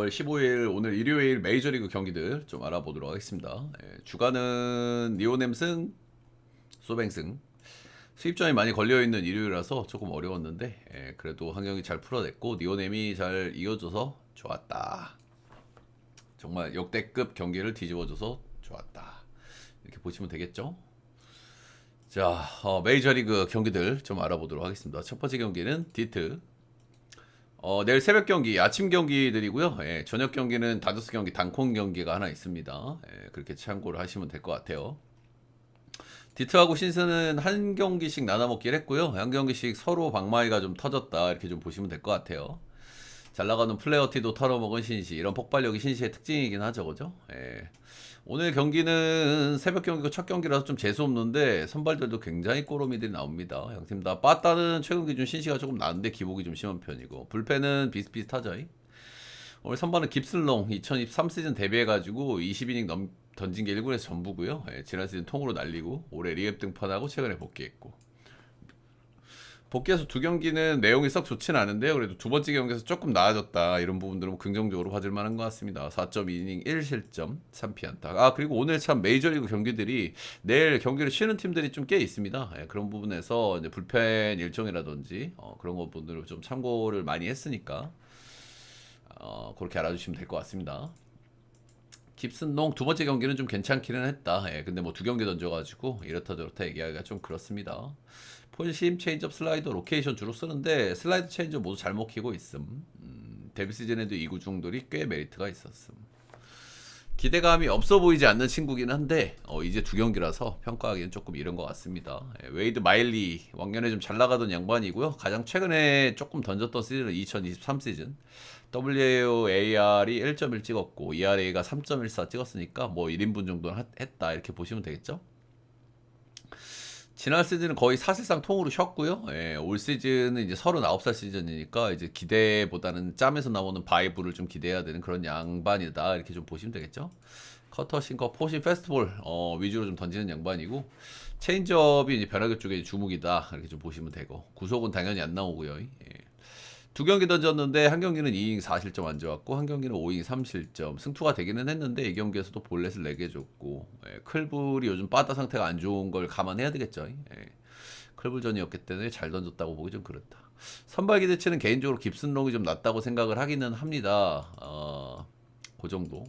6월 15일 오늘 일요일 메이저리그 경기들 좀 알아보도록 하겠습니다. 주간은 니오넴승, 소뱅승. 수입점이 많이 걸려있는 일요일이라서 조금 어려웠는데 그래도 한 경기 잘 풀어냈고 니오넴이 잘 이겨줘서 좋았다. 정말 역대급 경기를 뒤집어줘서 좋았다. 이렇게 보시면 되겠죠? 자, 메이저리그 경기들 좀 알아보도록 하겠습니다. 첫 번째 경기는 디트. 내일 새벽 경기, 아침 경기들이고요. 저녁 경기는 다저스 경기, 단콩 경기가 하나 있습니다. 그렇게 참고를 하시면 될 것 같아요. 디트하고 신스는 한 경기씩 나눠먹기를 했고요. 한 경기씩 서로 방망이가 좀 터졌다 이렇게 좀 보시면 될 것 같아요. 잘 나가는 플레어티도 털어먹은 신시, 이런 폭발력이 신시의 특징이긴 하죠, 그죠? 오늘 경기는 새벽 경기고 첫 경기라서 좀 재수없는데 선발들도 굉장히 꼬로미들이 나옵니다. 양팀 다 빠따는 최근 기준 신시가 조금 나은데 기복이 좀 심한 편이고 불펜은 비슷비슷하죠. 오늘 선발은 깁슬롱 2023 시즌 데뷔해가지고 20이닝 던진 게 1군에서 전부고요. 지난 시즌 통으로 날리고 올해 리앱 등판하고 최근에 복귀했고 복귀해서 두 경기는 내용이 썩 좋지는 않은데요. 그래도 두 번째 경기에서 조금 나아졌다. 이런 부분들은 긍정적으로 봐줄 만한 것 같습니다. 4.2이닝 1실점 3피안타. 그리고 오늘 참 메이저리그 경기들이 내일 경기를 쉬는 팀들이 좀 꽤 있습니다. 그런 부분에서 이제 불펜 일정이라든지 그런 부분들을 좀 참고를 많이 했으니까 그렇게 알아주시면 될 것 같습니다. 깁슨농 두 번째 경기는 좀 괜찮기는 했다. 근데 뭐 두 경기 던져가지고 이렇다 저렇다 얘기하기가 좀 그렇습니다. 폴심, 체인지업, 슬라이더, 로케이션 주로 쓰는데 슬라이더, 체인지업 모두 잘 먹히고 있음. 데뷔 시즌에도 이 구종들이 꽤 메리트가 있었음. 기대감이 없어 보이지 않는 친구긴 한데 이제 두 경기라서 평가하기는 조금 이른 것 같습니다. 웨이드 마일리 왕년에 좀 잘 나가던 양반이고요. 가장 최근에 조금 던졌던 시즌은 2023 시즌. WAR이 1.1 찍었고 ERA가 3.14 찍었으니까 뭐 1인분 정도는 했다 이렇게 보시면 되겠죠. 지난 시즌은 거의 사실상 통으로 쉬었고요. 올 시즌은 이제 39살 시즌이니까 이제 기대보다는 짬에서 나오는 바이브를 좀 기대해야 되는 그런 양반이다 이렇게 좀 보시면 되겠죠. 커터, 싱커, 포신, 페스티벌 위주로 좀 던지는 양반이고 체인지업이 이제 변화구 쪽에 주목이다 이렇게 좀 보시면 되고 구속은 당연히 안 나오고요. 두 경기 던졌는데 한 경기는 2이닝 4실점 안 좋았고 한 경기는 5이닝 3실점 승투가 되기는 했는데 이 경기에서도 볼넷을 4개 줬고 클불이 요즘 빠따 상태가 안 좋은 걸 감안해야 되겠죠. 클불전이었기 때문에 잘 던졌다고 보기 좀 그렇다. 선발 기대치는 개인적으로 깁슨롱이 좀 낫다고 생각을 하기는 합니다. 그 정도.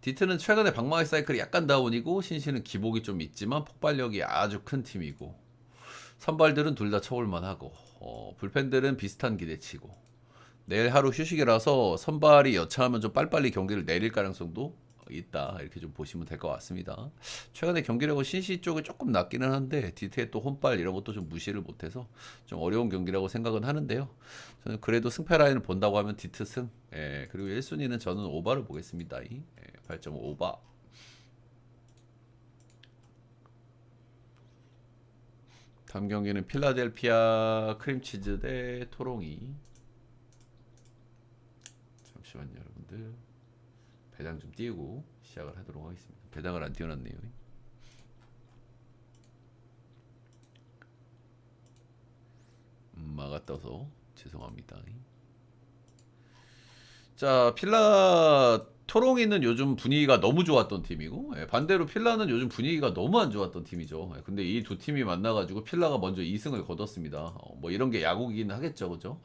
디트는 최근에 방망이 사이클이 약간 다운이고 신시는 기복이 좀 있지만 폭발력이 아주 큰 팀이고 선발들은 둘 다 쳐볼만하고 불펜들은 비슷한 기대치고 내일 하루 휴식이라서 선발이 여차하면 좀 빨리빨리 경기를 내릴 가능성도 있다 이렇게 좀 보시면 될 것 같습니다. 최근에 경기력은 신시 쪽이 조금 낮기는 한데 디트의 또 홈발 이런 것도 좀 무시를 못해서 좀 어려운 경기라고 생각은 하는데요. 저는 그래도 승패 라인을 본다고 하면 디트 승 그리고 1순위는 저는 오바를 보겠습니다. 8.5 오바. 다음 경기는 필라델피아 크림치즈 대 토롱이. 잠시만요 여러분들, 배당 좀 띄우고 시작을 하도록 하겠습니다. 배당을 안 띄워놨네요. 마가 떠서 죄송합니다. 자, 필라 토롱이는 요즘 분위기가 너무 좋았던 팀이고 반대로 필라는 요즘 분위기가 너무 안 좋았던 팀이죠. 근데 이 두 팀이 만나가지고 필라가 먼저 2승을 거뒀습니다. 뭐 이런 게 야구이긴 하겠죠, 그죠?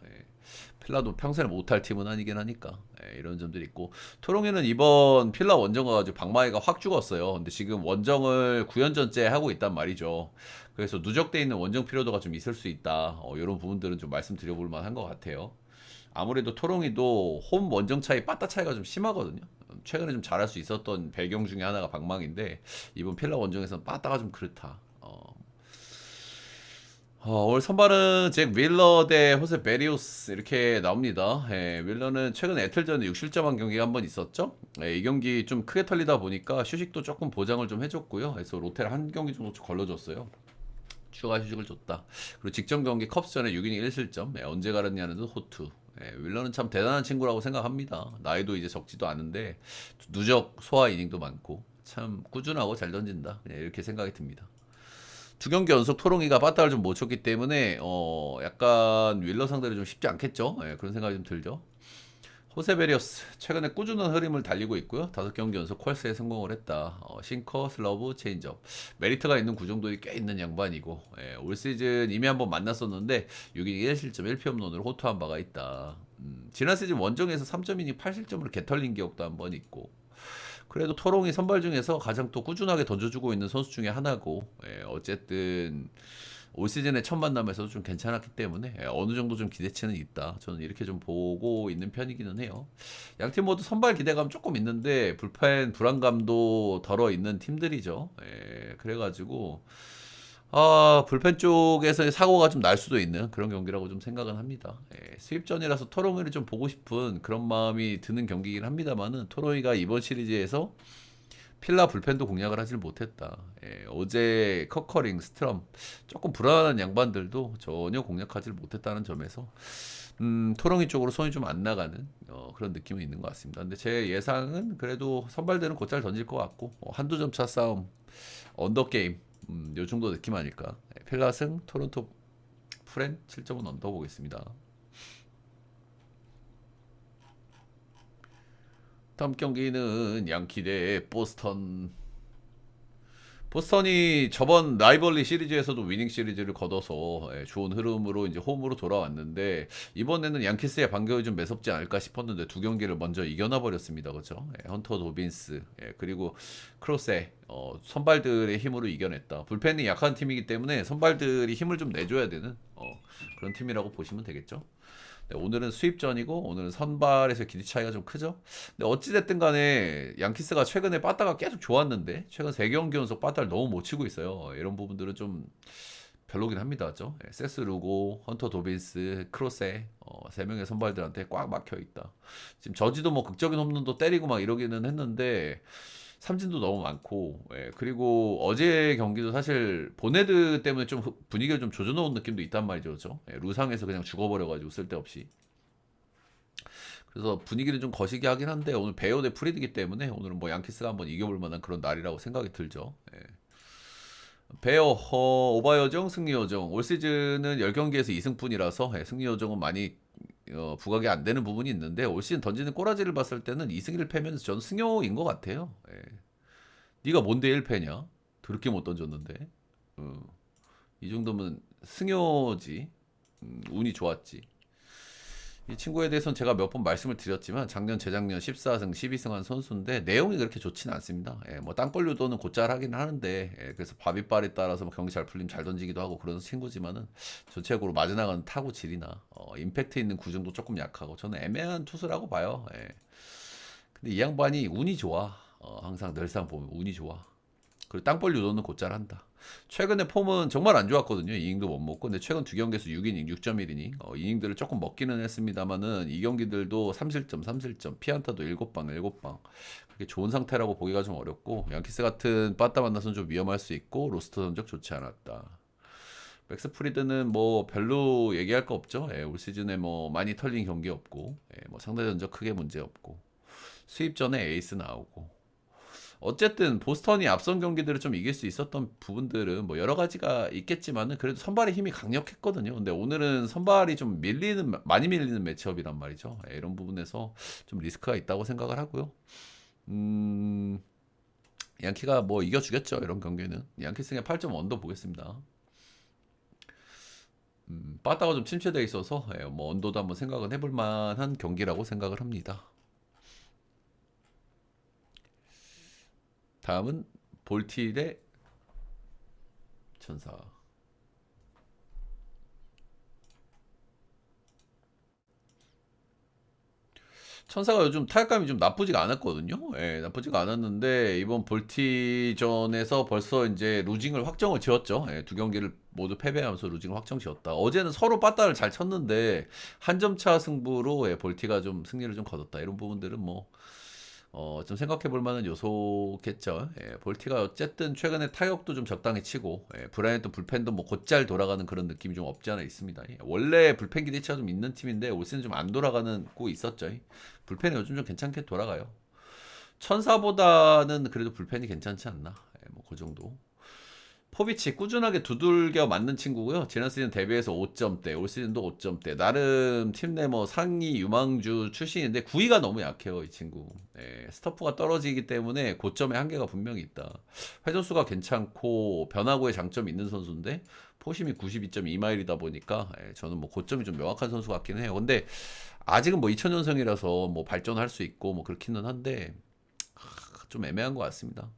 필라도 평소에 못할 팀은 아니긴 하니까 이런 점들이 있고 토롱이는 이번 필라 원정 가가지고 방망이가 확 죽었어요. 근데 지금 원정을 9연전째 하고 있단 말이죠. 그래서 누적돼 있는 원정 피로도가 좀 있을 수 있다. 이런 부분들은 좀 말씀드려볼 만한 것 같아요. 아무래도 토롱이도 홈 원정 차이 빠따 차이가 좀 심하거든요. 최근에 좀 잘할 수 있었던 배경 중에 하나가 방망인데 이번 필라 원정에서는 빠따가 좀 그렇다. 오늘 선발은 잭 윌러 대 호세 베리오스 이렇게 나옵니다. 윌러는 최근에 애틀전에 6실점한 경기가 한 번 있었죠. 이 경기 좀 크게 털리다 보니까 휴식도 조금 보장을 좀 해줬고요. 그래서 로테를 한 경기 정도 걸러줬어요. 추가 휴식을 줬다. 그리고 직전 경기 컵스전에 6이닝 1실점 언제 가렸냐는 듯 호투. 윌러는 참 대단한 친구라고 생각합니다. 나이도 이제 적지도 않은데 누적 소화 이닝도 많고 참 꾸준하고 잘 던진다. 이렇게 생각이 듭니다. 두 경기 연속 토롱이가 빠따를 좀 못 쳤기 때문에 약간 윌러 상대로 좀 쉽지 않겠죠. 그런 생각이 좀 들죠. 호세 베리어스 최근에 꾸준한 흐름을 달리고 있고요. 5경기 연속 퀄스에 성공을 했다. 싱커, 슬러브, 체인지업 메리트가 있는 구종들이 꽤 있는 양반이고 올 시즌 이미 한번 만났었는데 6이닝 1실점 1피홈런으로 호투한 바가 있다. 지난 시즌 원정에서 3.2이닝 8실점으로 개털린 기억도 한번 있고 그래도 토롱이 선발 중에서 가장 또 꾸준하게 던져주고 있는 선수 중에 하나고 어쨌든 올 시즌의 첫 만남에서도 좀 괜찮았기 때문에 어느 정도 좀 기대치는 있다. 저는 이렇게 좀 보고 있는 편이기는 해요. 양팀 모두 선발 기대감 조금 있는데 불펜 불안감도 덜어 있는 팀들이죠. 그래가지고 불펜 쪽에서의 사고가 좀 날 수도 있는 그런 경기라고 좀 생각은 합니다. 수입전이라서 토롱이를 좀 보고 싶은 그런 마음이 드는 경기이긴 합니다만은 토롱이가 이번 시리즈에서 필라 불펜도 공략을 하질 못했다. 어제 커커링, 스트럼 조금 불안한 양반들도 전혀 공략하지 못했다는 점에서 토롱이 쪽으로 손이 좀 안 나가는 그런 느낌은 있는 것 같습니다. 근데 제 예상은 그래도 선발들은 곧잘 던질 것 같고 한두 점 차 싸움, 언더 게임 요 정도 느낌 아닐까. 필라 승, 토론토 프렌 7점은 언더 보겠습니다. 다음 경기는 양키 대 보스턴. 보스턴이 저번 라이벌리 시리즈에서도 위닝 시리즈를 거둬서 좋은 흐름으로 이제 홈으로 돌아왔는데 이번에는 양키스의 반격이 좀 매섭지 않을까 싶었는데 두 경기를 먼저 이겨놔 버렸습니다. 그렇죠? 헌터 도빈스 그리고 크로세 선발들의 힘으로 이겨냈다. 불펜이 약한 팀이기 때문에 선발들이 힘을 좀 내줘야 되는 그런 팀이라고 보시면 되겠죠. 네, 오늘은 수입전이고 오늘은 선발에서 기대 차이가 좀 크죠. 근데 어찌됐든 간에 양키스가 최근에 빠따가 계속 좋았는데 최근 3경기 연속 빠따를 너무 못 치고 있어요. 이런 부분들은 좀 별로긴 합니다. 그죠? 세스 루고, 헌터 도빈스, 크로세 3명의 선발들한테 꽉 막혀 있다. 지금 저지도 뭐 극적인 홈런도 때리고 막 이러기는 했는데 삼진도 너무 많고 그리고 어제 경기도 사실 보네드 때문에 좀 분위기를 좀 조져놓은 느낌도 있단 말이죠. 그렇죠? 루상에서 그냥 죽어버려가지고 쓸데없이 그래서 분위기를 좀 거시기 하긴 한데 오늘 베어 대 프리드기 때문에 오늘은 뭐 양키스가 한번 이겨볼 만한 그런 날이라고 생각이 들죠. 베어 오바 여정 승리 여정 올 시즌은 10경기에서 2승뿐이라서 승리 여정은 많이 부각이 안 되는 부분이 있는데 올 시즌 던지는 꼬라지를 봤을 때는 2승 1패면 저는 승효인 것 같아요. 네가 뭔데 1패냐? 그렇게 못 던졌는데 이 정도면 승효지. 운이 좋았지. 이 친구에 대해서는 제가 몇 번 말씀을 드렸지만 작년 재작년 14승 12승 한 선수인데 내용이 그렇게 좋지는 않습니다. 뭐 땅볼 유도는 곧잘 하긴 하는데 그래서 바비빨에 따라서 뭐 경기 잘 풀리면 잘 던지기도 하고 그런 친구지만은 전체적으로 맞아나가는 타구 질이나 임팩트 있는 구정도 조금 약하고 저는 애매한 투수라고 봐요. 근데 이 양반이 운이 좋아. 항상 늘상 보면 운이 좋아. 그리고 땅볼 유도는 곧잘 한다. 최근에 폼은 정말 안 좋았거든요. 이닝도 못 먹고. 근데 최근 두 경기에서 6이닝, 6.1이닝. 이닝들을 조금 먹기는 했습니다만은 이 경기들도 3실점, 3실점, 피안타도 7방, 7방. 그게 좋은 상태라고 보기가 좀 어렵고 양키스 같은 빠따 만나서는 좀 위험할 수 있고 로스터 전적 좋지 않았다. 맥스 프리드는 뭐 별로 얘기할 거 없죠. 올 시즌에 뭐 많이 털린 경기 없고 뭐 상대 전적 크게 문제 없고 수입 전에 에이스 나오고 어쨌든 보스턴이 앞선 경기들을 좀 이길 수 있었던 부분들은 뭐 여러 가지가 있겠지만은 그래도 선발의 힘이 강력했거든요. 근데 오늘은 선발이 좀 많이 밀리는 매치업이란 말이죠. 이런 부분에서 좀 리스크가 있다고 생각을 하고요. 양키가 뭐 이겨주겠죠. 이런 경기는 양키승의 8점 언더 보겠습니다. 빠따가 좀 침체되어 있어서 뭐 언더도 한번 생각은 해볼 만한 경기라고 생각을 합니다. 다음은 볼티 대 천사. 천사가 요즘 타격감이 좀 나쁘지가 않았거든요. 나쁘지가 않았는데 이번 볼티전에서 벌써 이제 루징을 확정을 지었죠. 두 경기를 모두 패배하면서 루징을 확정 지었다. 어제는 서로 빠따를 잘 쳤는데 한 점 차 승부로 볼티가 좀 승리를 좀 거뒀다. 이런 부분들은 뭐 좀 생각해 볼 만한 요소겠죠. 볼티가 어쨌든 최근에 타격도 좀 적당히 치고, 브라이언트 불펜도 뭐 곧잘 돌아가는 그런 느낌이 좀 없지 않아 있습니다. 원래 불펜 기대치가 좀 있는 팀인데 올 시즌 좀 안 돌아가는 고 있었죠. 불펜이 요즘 좀 괜찮게 돌아가요. 천사보다는 그래도 불펜이 괜찮지 않나. 뭐 그 정도. 포비치 꾸준하게 두들겨 맞는 친구고요. 지난 시즌 데뷔해서 5점대, 올 시즌도 5점대. 나름 팀 내 뭐 상위 유망주 출신인데 구위가 너무 약해요, 이 친구. 예, 스토프가 떨어지기 때문에 고점의 한계가 분명히 있다. 회전수가 괜찮고 변화구에 장점이 있는 선수인데 포심이 92.2마일이다 보니까 저는 뭐 고점이 좀 명확한 선수 같긴 해요. 근데 아직은 뭐 2000년생이라서 뭐 발전할 수 있고 뭐 그렇기는 한데 좀 애매한 것 같습니다.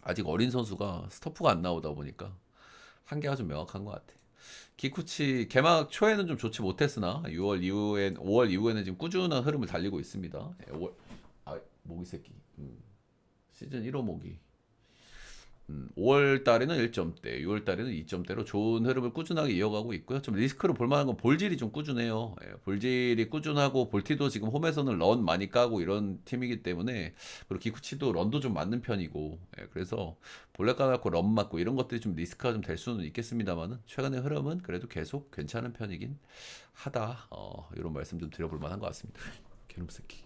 아직 어린 선수가 스토프가 안 나오다 보니까 한계가 좀 명확한 것 같아. 기쿠치 개막 초에는 좀 좋지 못했으나 6월 이후엔 5월 이후에는 지금 꾸준한 흐름을 달리고 있습니다. 5월 모기 새끼. 시즌 1호 모기. 5월 달에는 1점대, 6월 달에는 2점대로 좋은 흐름을 꾸준하게 이어가고 있고요. 좀 리스크로 볼 만한 건 볼질이 좀 꾸준해요. 볼질이 꾸준하고 볼티도 지금 홈에서는 런 많이 까고 이런 팀이기 때문에 그리고 기쿠치도 런도 좀 맞는 편이고 그래서 볼넷 까놓고 런 맞고 이런 것들이 좀 리스크가 좀 될 수는 있겠습니다만은 최근의 흐름은 그래도 계속 괜찮은 편이긴 하다. 이런 말씀 좀 드려볼 만한 것 같습니다. 개놈 새끼.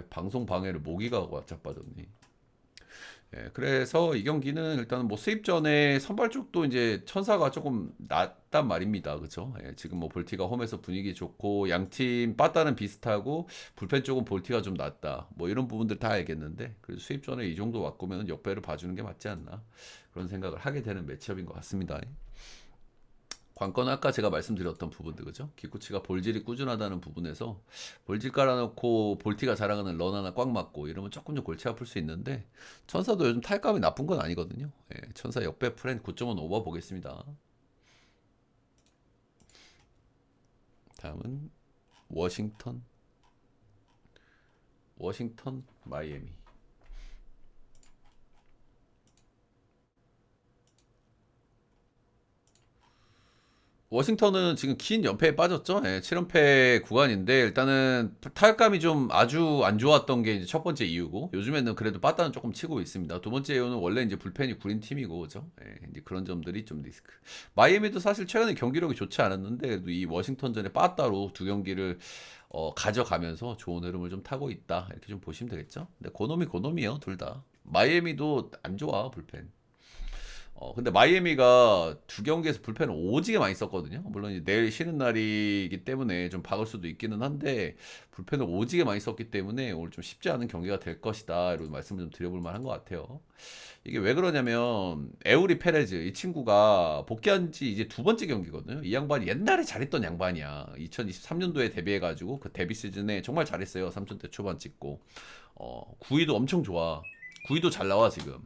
방송 방해를 모기가 자빠졌니? 그래서 이 경기는 일단은 뭐 수입 전에 선발 쪽도 이제 천사가 조금 낮단 말입니다. 그죠? 지금 뭐 볼티가 홈에서 분위기 좋고 양팀 빠따는 비슷하고 불펜 쪽은 볼티가 좀 낮다. 뭐 이런 부분들 다 알겠는데 그래도 수입 전에 이 정도 왔으면 역배를 봐주는 게 맞지 않나 그런 생각을 하게 되는 매치업인 것 같습니다. 관건은 아까 제가 말씀드렸던 부분들 그죠? 기쿠치가 볼질이 꾸준하다는 부분에서 볼질 깔아놓고 볼티가 자랑하는 런 하나 꽉 맞고 이러면 조금 좀 골치 아플 수 있는데 천사도 요즘 탈감이 나쁜 건 아니거든요. 천사 역배 프렌 9.1 오버 보겠습니다. 다음은 워싱턴 마이애미. 워싱턴은 지금 긴 연패에 빠졌죠. 7연패 구간인데 일단은 타격감이 좀 아주 안 좋았던 게 이제 첫 번째 이유고 요즘에는 그래도 빠따는 조금 치고 있습니다. 두 번째 이유는 원래 이제 불펜이 구린 팀이고 그죠. 이제 그런 점들이 좀 리스크. 마이애미도 사실 최근에 경기력이 좋지 않았는데 그래도 이 워싱턴전에 빠따로 두 경기를 가져가면서 좋은 흐름을 좀 타고 있다 이렇게 좀 보시면 되겠죠. 근데 고놈이에요 둘 다. 마이애미도 안 좋아 불펜. 근데 마이애미가 두 경기에서 불펜을 오지게 많이 썼거든요. 물론 이제 내일 쉬는 날이기 때문에 좀 박을 수도 있기는 한데 불펜을 오지게 많이 썼기 때문에 오늘 좀 쉽지 않은 경기가 될 것이다. 이런 말씀을 좀 드려볼 만한 것 같아요. 이게 왜 그러냐면 에우리 페레즈 이 친구가 복귀한 지 이제 두 번째 경기거든요. 이 양반이 옛날에 잘했던 양반이야. 2023년도에 데뷔해가지고 그 데뷔 시즌에 정말 잘했어요. 3천대 초반 찍고 구위도 엄청 좋아. 구위도 잘 나와 지금.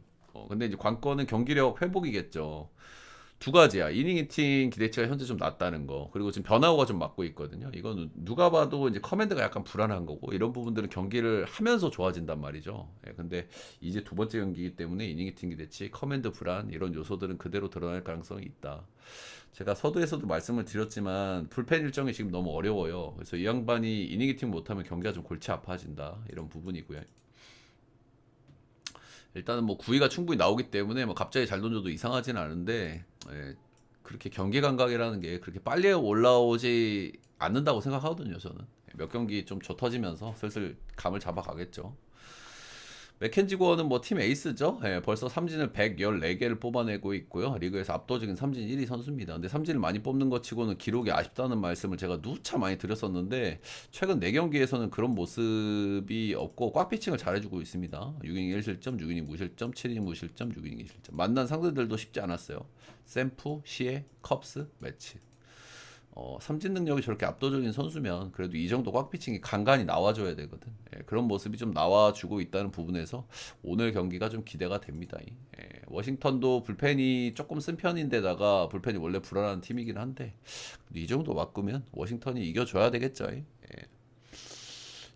근데 이제 관건은 경기력 회복이겠죠. 두 가지야. 이닝 히팅 기대치가 현재 좀 낮다는 거. 그리고 지금 변화구가 좀 맞고 있거든요. 이건 누가 봐도 이제 커맨드가 약간 불안한 거고 이런 부분들은 경기를 하면서 좋아진단 말이죠. 근데 이제 두 번째 경기이기 때문에 이닝 히팅 기대치, 커맨드 불안 이런 요소들은 그대로 드러날 가능성이 있다. 제가 서두에서도 말씀을 드렸지만 불펜 일정이 지금 너무 어려워요. 그래서 이 양반이 이닝 히팅 못하면 경기가 좀 골치 아파진다. 이런 부분이고요. 일단은 뭐 구위가 충분히 나오기 때문에 뭐 갑자기 잘 던져도 이상하진 않은데 그렇게 경기 감각이라는 게 그렇게 빨리 올라오지 않는다고 생각하거든요 저는. 몇 경기 좀 젖어지면서 슬슬 감을 잡아가겠죠. 맥켄지 고어는 뭐 팀 에이스죠. 벌써 삼진을 114개를 뽑아내고 있고요. 리그에서 압도적인 삼진 1위 선수입니다. 근데 삼진을 많이 뽑는 것 치고는 기록이 아쉽다는 말씀을 제가 누차 많이 드렸었는데 최근 4경기에서는 그런 모습이 없고 꽉 피칭을 잘해주고 있습니다. 6이닝 1실점, 6이닝 무실점, 7이닝 무실점, 6이닝 2실점. 만난 상대들도 쉽지 않았어요. 샘프, 시에, 컵스, 매치. 삼진 능력이 저렇게 압도적인 선수면 그래도 이 정도 꽉 피칭이 간간히 나와줘야 되거든. 그런 모습이 좀 나와주고 있다는 부분에서 오늘 경기가 좀 기대가 됩니다. 워싱턴도 불펜이 조금 쓴 편인데다가 불펜이 원래 불안한 팀이긴 한데 이 정도 바꾸면 워싱턴이 이겨줘야 되겠죠.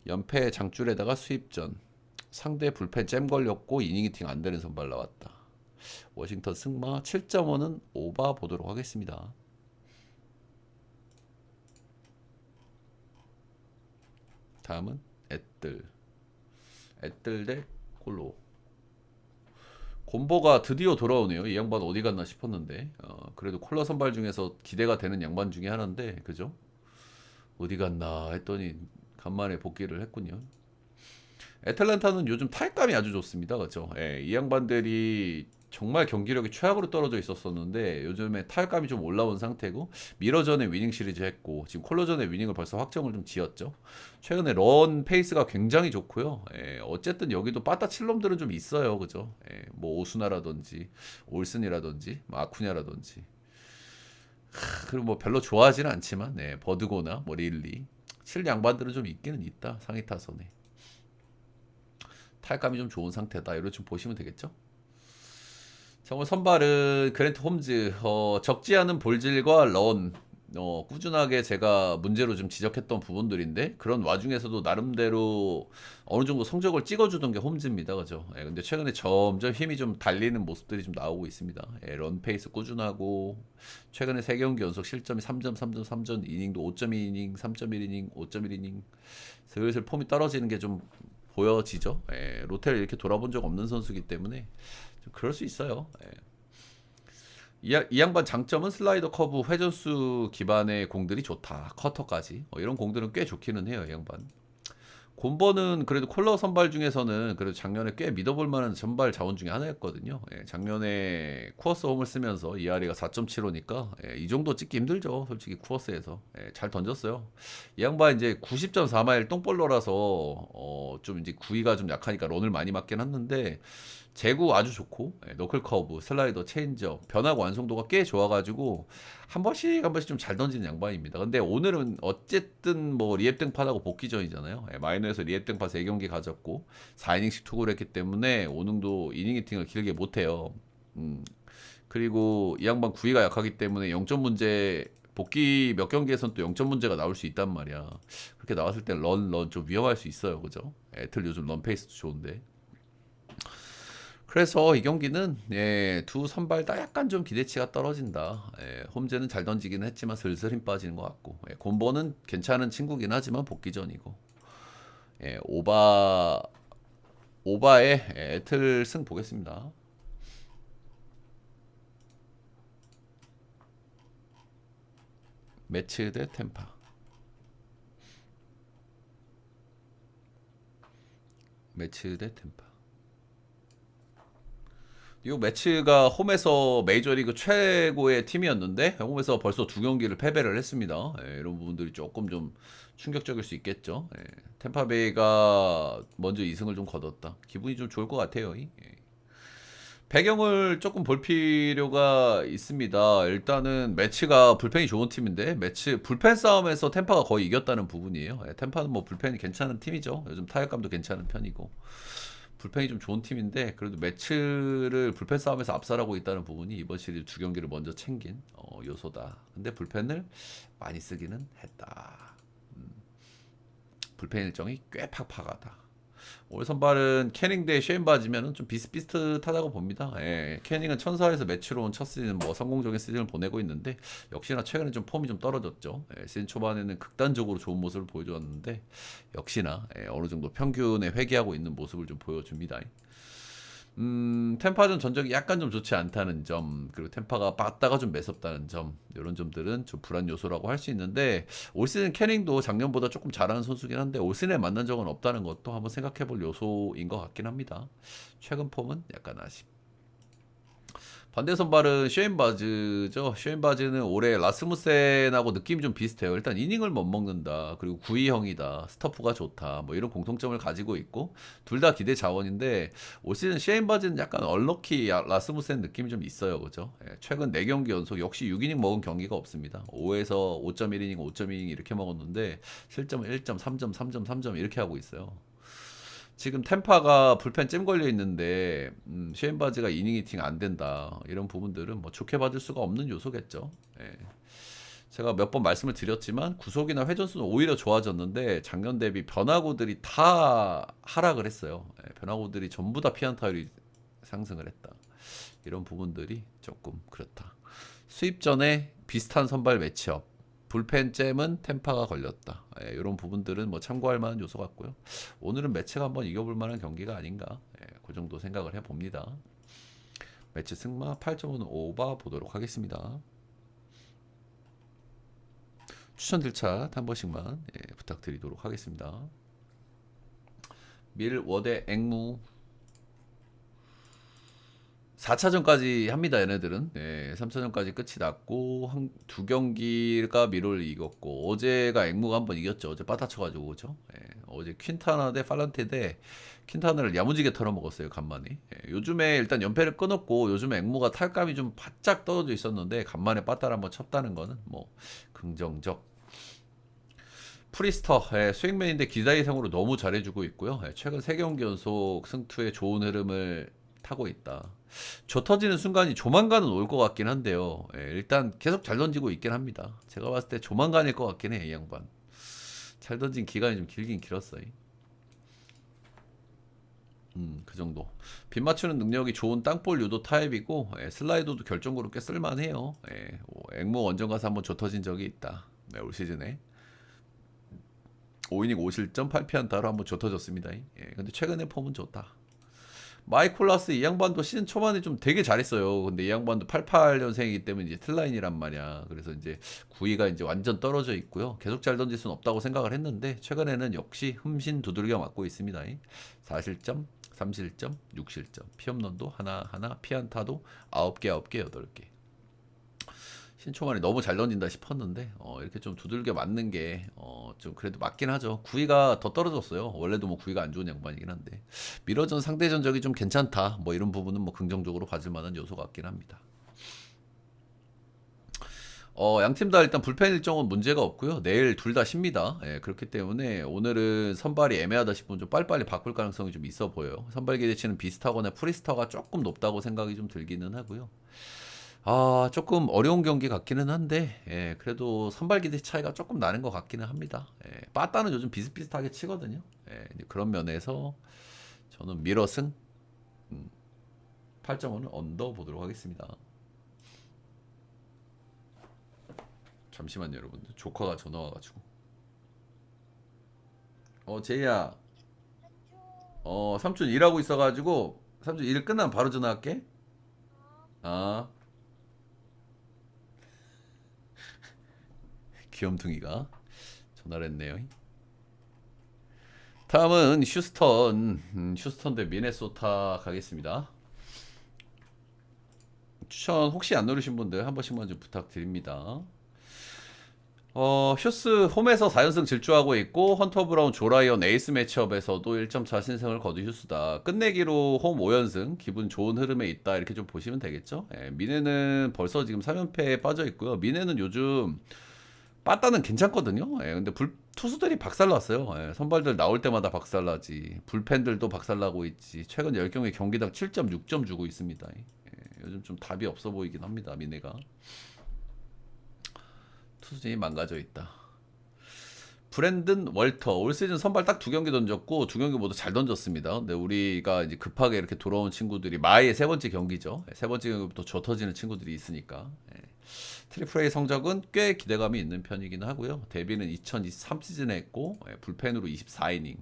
연패 장줄에다가 수입전 상대 불펜 잼 걸렸고 이닝 히팅 안 되는 선발 나왔다. 워싱턴 승마 7.5는 오바 보도록 하겠습니다. 다음은 애들 대 콜로. 곰보가 드디어 돌아오네요. 이 양반 어디 갔나 싶었는데 그래도 콜라 선발 중에서 기대가 되는 양반 중에 하나인데 그죠? 어디 갔나 했더니 간만에 복귀를 했군요. 애틀랜타는 요즘 타격감이 아주 좋습니다. 그렇죠? 예, 이 양반들이 정말 경기력이 최악으로 떨어져 있었었는데 요즘에 타격감이 좀 올라온 상태고 미러전에 위닝 시리즈 했고 지금 콜로전에 위닝을 벌써 확정을 좀 지었죠. 최근에 런 페이스가 굉장히 좋고요. 예, 어쨌든 여기도 빠따 칠놈들은 좀 있어요. 그죠? 예, 뭐 오수나라든지 올슨이라든지 뭐 아쿠냐라든지 그리고 뭐 별로 좋아하지는 않지만 버드고나 뭐 릴리 칠 양반들은 좀 있기는 있다. 상위 타선에. 타격감이 좀 좋은 상태다. 이렇게 좀 보시면 되겠죠? 자, 오늘 선발은 그랜트 홈즈. 적지 않은 볼질과 런. 꾸준하게 제가 문제로 좀 지적했던 부분들인데 그런 와중에서도 나름대로 어느 정도 성적을 찍어주던 게 홈즈입니다. 그죠? 예, 근데 최근에 점점 힘이 좀 달리는 모습들이 좀 나오고 있습니다. 예, 런 페이스 꾸준하고 최근에 3경기 연속 실점이 3점, 3점, 3점, 이닝도 5.2이닝, 3.1이닝, 5.1이닝 슬슬 폼이 떨어지는 게 좀 보여지죠. 예, 로테를 이렇게 돌아본 적 없는 선수이기 때문에 좀 그럴 수 있어요. 예. 이 양반 장점은 슬라이더 커브 회전수 기반의 공들이 좋다. 커터까지. 이런 공들은 꽤 좋기는 해요, 이 양반. 곤버는 그래도 콜러 선발 중에서는 그래도 작년에 꽤 믿어볼 만한 선발 자원 중에 하나였거든요. 예, 작년에 쿠어스 홈을 쓰면서 ERA가 4.75니까 이 정도 찍기 힘들죠. 솔직히 쿠어스에서. 잘 던졌어요. 이 양반 이제 90.4마일 똥볼러라서 좀 이제 구위가 좀 약하니까 런을 많이 맞긴 했는데 제구 아주 좋고 너클 커브, 슬라이더, 체인지업 변화구 완성도가 꽤 좋아가지고 한 번씩 한 번씩 좀 잘 던지는 양반입니다. 근데 오늘은 어쨌든 뭐 리앱 등판하고 복귀전이잖아요. 마이너에서 리앱 등판 3경기 가졌고 4이닝씩 투구를 했기 때문에 오늘도 이닝 히팅을 길게 못해요. 그리고 이 양반 구위가 약하기 때문에 0점 문제 복귀 몇 경기에선 또 0점 문제가 나올 수 있단 말이야. 그렇게 나왔을 때 런 좀 위험할 수 있어요. 그죠? 애틀 요즘 런 페이스도 좋은데. 그래서 이 경기는 두 선발 다 약간 좀 기대치가 떨어진다. 홈즈는 잘 던지기는 했지만 슬슬 힘 빠지는 것 같고 곤버는 괜찮은 친구긴 하지만 복귀전이고 오바의 애틀 승 보겠습니다. 매치 대 템파. 매치 대 템파. 이 매치가 홈에서 메이저리그 최고의 팀이었는데 홈에서 벌써 2경기를 패배를 했습니다. 이런 부분들이 조금 좀 충격적일 수 있겠죠. 템파베이가 먼저 2승을 좀 거뒀다. 기분이 좀 좋을 것 같아요. 배경을 조금 볼 필요가 있습니다. 일단은 매치가 불펜이 좋은 팀인데 매치 불펜 싸움에서 템파가 거의 이겼다는 부분이에요. 템파는 뭐 불펜이 괜찮은 팀이죠. 요즘 타격감도 괜찮은 편이고. 불펜이 좀 좋은 팀인데 그래도 매치를 불펜 싸움에서 압살하고 있다는 부분이 이번 시리즈 2경기를 먼저 챙긴 요소다. 근데 불펜을 많이 쓰기는 했다. 불펜 일정이 꽤 팍팍하다. 올 선발은 캐닝 대 쉐인 바지면은 좀 비슷비슷하다고 봅니다. 캐닝은 천사에서 매치로 온 첫 시즌 뭐 성공적인 시즌을 보내고 있는데 역시나 최근에 좀 폼이 좀 떨어졌죠. 시즌 초반에는 극단적으로 좋은 모습을 보여줬는데 역시나 어느 정도 평균에 회귀하고 있는 모습을 좀 보여줍니다. 템파전 전적이 약간 좀 좋지 않다는 점, 그리고 템파가 빠따가 좀 매섭다는 점, 이런 점들은 좀 불안 요소라고 할 수 있는데, 올 시즌 캐닝도 작년보다 조금 잘하는 선수긴 한데, 올 시즌에 만난 적은 없다는 것도 한번 생각해 볼 요소인 것 같긴 합니다. 최근 폼은 약간 아쉽. 반대 선발은 쉐인 바즈죠. 쉐인 바즈는 올해 라스무센하고 느낌이 좀 비슷해요. 일단 이닝을 못 먹는다. 그리고 구위형이다. 스터프가 좋다. 뭐 이런 공통점을 가지고 있고 둘 다 기대 자원인데 올 시즌 쉐인 바즈는 약간 얼럭키 라스무센 느낌이 좀 있어요. 그죠? 최근 4경기 연속 역시 6이닝 먹은 경기가 없습니다. 5에서 5.1이닝, 5.2이닝 이렇게 먹었는데 실점은 1점, 3점, 3점, 3점 이렇게 하고 있어요. 지금 템파가 불펜 잼 걸려 있는데 쉐인 바즈가 이닝 히팅 안 된다. 이런 부분들은 뭐 좋게 받을 수가 없는 요소겠죠. 제가 몇 번 말씀을 드렸지만 구속이나 회전수는 오히려 좋아졌는데 작년 대비 변화구들이 다 하락을 했어요. 변화구들이 전부 다 피안타율이 상승을 했다. 이런 부분들이 조금 그렇다. 수입 전에 비슷한 선발 매치업. 불펜 잼은 템파가 걸렸다. 이런 부분들은 뭐 참고할 만한 요소 같고요. 오늘은 매치가 한번 이겨볼 만한 경기가 아닌가. 그 정도 생각을 해봅니다. 매치 승마 8.5는 오바 보도록 하겠습니다. 추천들 차 한 번씩만 부탁드리도록 하겠습니다. 밀 워대 앵무 4차전까지 합니다. 얘네들은. 네, 3차전까지 끝이 났고 두 경기가 미로를 이겼고 어제가 앵무가 한번 이겼죠. 어제 빠타 쳐가지고 그죠. 어제 퀸타나 대 팔란테 대 퀸타나를 야무지게 털어먹었어요. 간만에. 요즘에 일단 연패를 끊었고 요즘에 앵무가 탈감이 좀 바짝 떨어져 있었는데 간만에 빠따를 한번 쳤다는 거는 뭐 긍정적. 프리스터 스윙맨인데 기자 이상으로 너무 잘해주고 있고요. 최근 3경기 연속 승투에 좋은 흐름을 타고 있다. 조 터지는 순간이 조만간은 올 것 같긴 한데요. 일단 계속 잘 던지고 있긴 합니다. 제가 봤을 때 조만간일 것 같긴 해, 이 양반. 잘 던진 기간이 좀 길긴 길었어요. 그 정도. 빗 맞추는 능력이 좋은 땅볼 유도 타입이고 슬라이더도 결정구로 꽤 쓸만해요. 앵무 원정 가서 한번 조 터진 적이 있다. 네, 올 시즌에 5이닝 5실점 8피안타로 한번 조 터졌습니다. 근데 최근에 폼은 좋다. 마이콜라스 이 양반도 시즌 초반에 좀 되게 잘했어요. 근데 이 양반도 88년생이기 때문에 이제 틀라인이란 말이야. 그래서 이제 구위가 이제 완전 떨어져 있고요. 계속 잘 던질 수는 없다고 생각을 했는데 최근에는 역시 흠신 두들겨 맞고 있습니다. 4실점, 3실점, 6실점. 피홈런도 하나, 피안타도 9개, 9개, 8개. 신초반에 너무 잘 던진다 싶었는데 이렇게 좀 두들겨 맞는 게 좀 그래도 맞긴 하죠. 구위가 더 떨어졌어요. 원래도 뭐 구위가 안 좋은 양반이긴 한데 미러전 상대 전적이 좀 괜찮다. 뭐 이런 부분은 뭐 긍정적으로 봐줄 만한 요소 같긴 합니다. 양팀 다 일단 불펜 일정은 문제가 없고요. 내일 둘 다 쉽니다. 그렇기 때문에 오늘은 선발이 애매하다 싶으면 좀 빨리빨리 바꿀 가능성이 좀 있어 보여요. 선발 기대치는 비슷하거나 프리스타가 조금 높다고 생각이 좀 들기는 하고요. 조금 어려운 경기 같기는 한데, 그래도 선발 기대 차이가 조금 나는 것 같기는 합니다. 빠따는 요즘 비슷비슷하게 치거든요. 이제 그런 면에서 저는 미러승 8.5는 언더 보도록 하겠습니다. 잠시만요, 여러분들. 조커가 전화 와가지고. 제이야. 삼촌 일하고 있어가지고, 삼촌 일 끝나면 바로 전화할게. 아, 귀염둥이가 전화를 했네요. 다음은 휴스턴 대 미네소타 가겠습니다. 추천 혹시 안 누르신 분들 한 번씩만 좀 부탁드립니다. 휴스 홈에서 4연승 질주하고 있고 헌터 브라운 조라이언 에이스 매치업에서도 1.4 신승을 거둔 휴스다. 끝내기로 홈 5연승 기분 좋은 흐름에 있다 이렇게 좀 보시면 되겠죠. 미네는 벌써 지금 3연패에 빠져 있고요. 미네는 요즘 빠따는 괜찮거든요. 근데 투수들이 박살났어요. 선발들 나올 때마다 박살나지. 불펜들도 박살나고 있지. 최근 10경기 경기당 7.6점 주고 있습니다. 요즘 좀 답이 없어 보이긴 합니다. 미네가. 투수진이 망가져 있다. 브랜든 월터 올 시즌 선발 딱 2경기 던졌고 2경기 모두 잘 던졌습니다. 근데 우리가 이제 급하게 이렇게 돌아온 친구들이 마의 3번째 경기죠. 3번째 경기부터 줘 터지는 친구들이 있으니까 트리플 A 성적은 꽤 기대감이 있는 편이긴 하고요. 데뷔는 2023 시즌에 했고 불펜으로 24이닝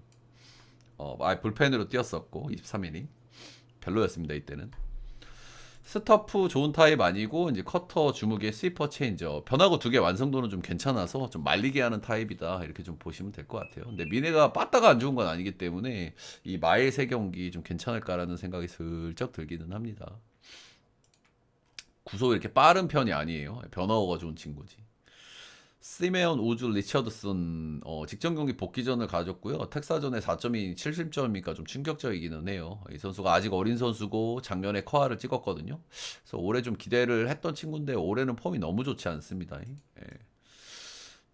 불펜으로 뛰었었고 23이닝 별로였습니다. 이때는 스타프 좋은 타입 아니고 이제 커터 주무기에 스위퍼 체인저 변화구 2개 완성도는 좀 괜찮아서 좀 말리게 하는 타입이다 이렇게 좀 보시면 될 것 같아요. 근데 미네가 빠따가 안 좋은 건 아니기 때문에 이 마의 3경기 좀 괜찮을까라는 생각이 슬쩍 들기는 합니다. 구속 이렇게 빠른 편이 아니에요. 변화구가 좋은 친구지. 시메온 우즈 리처드슨 직전 경기 복귀전을 가졌고요. 텍사전에 4점이 7실점이니까 좀 충격적이기는 해요. 이 선수가 아직 어린 선수고 작년에 커아를 찍었거든요. 그래서 올해 좀 기대를 했던 친구인데 올해는 폼이 너무 좋지 않습니다.